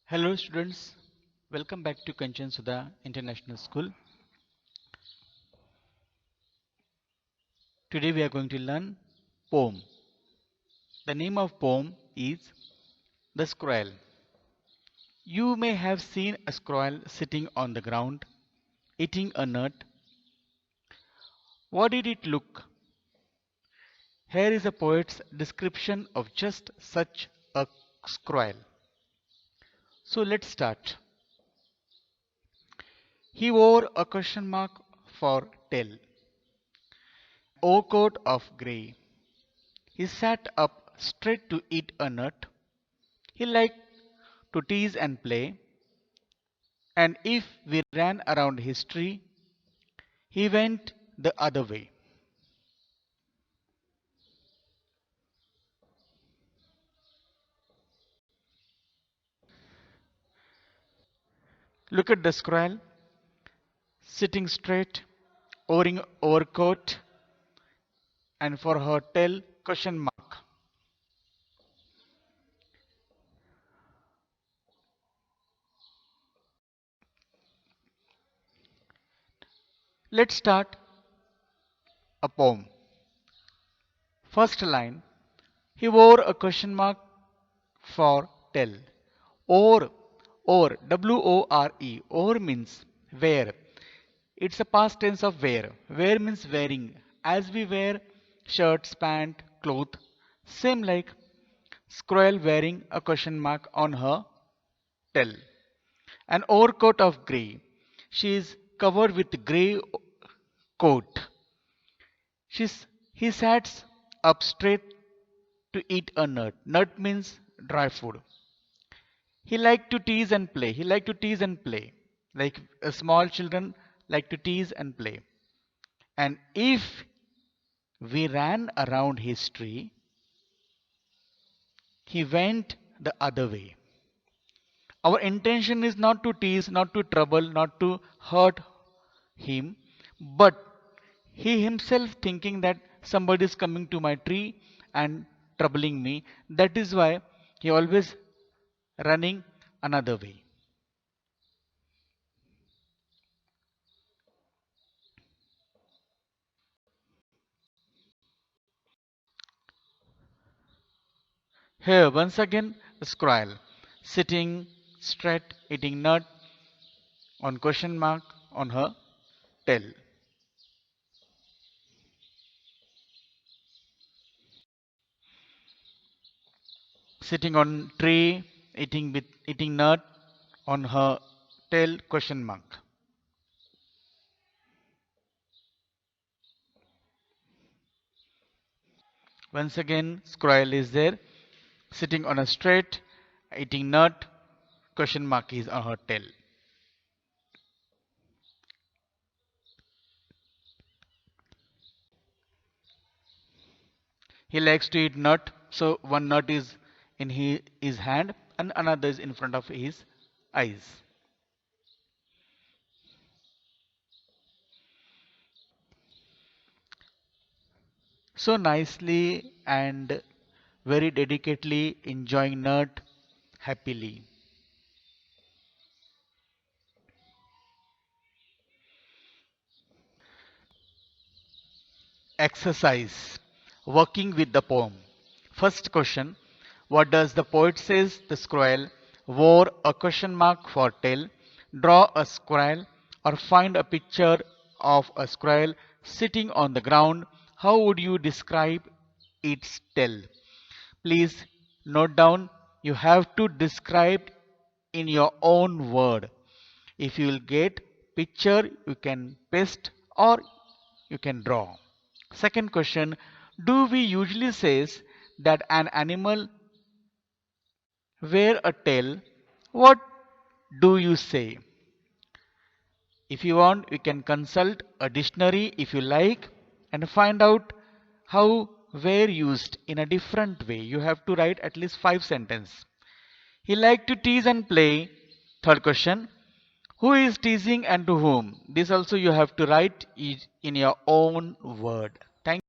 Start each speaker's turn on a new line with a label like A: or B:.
A: Hello students, welcome back to Kanchan Sudha International School. Today we are going to learn poem. The name of poem is The Squirrel. You may have seen a squirrel sitting on the ground eating a nut. What did it look? Here is a poet's description of just such a squirrel. So let's start. He wore a question mark for tail, overcoat of grey. He sat up straight to eat a nut. He liked to tease and play, and if we ran around history, he went the other way. Look at the squirrel sitting straight, wearing overcoat, and for her tail question mark. Let's start a poem. First line. He wore a question mark for tail. Or W-O-R-E. Or means wear. It's a past tense of wear. Wear means wearing. As we wear shirts, pant, cloth. Same like squirrel wearing a question mark on her tail. An overcoat of grey. She is covered with grey coat. He sat up straight to eat a nut. Nut means dry food. He liked to tease and play. He liked to tease and play. Like small children like to tease and play. And if we ran around history, he went the other way. Our intention is not to tease, not to trouble, not to hurt him, but he himself thinking that somebody is coming to my tree and troubling me. That is why he always running another way. Here once again a squirrel sitting straight eating nut on question mark on her tail. Sitting on tree eating nut on her tail question mark. Once again squirrel is there sitting on a straight eating nut question mark is on her tail. He likes to eat nut, so one nut is in his hand and another is in front of his eyes. So nicely and very dedicatedly enjoying nut happily. Exercise. Working with the poem. First question. What does the poet says? The squirrel wore a question mark for tail. Draw a squirrel or find a picture of a squirrel sitting on the ground. How would you describe its tail? Please note down. You have to describe in your own word. If you will get picture, you can paste or you can draw. Second question, do we usually says that an animal wear a tail? What do you say? If you want, you can consult a dictionary if you like and find out how were used in a different way. You have to write at least 5 sentences. He liked to tease and play. Third question, who is teasing and to whom? This also you have to write in your own word. Thank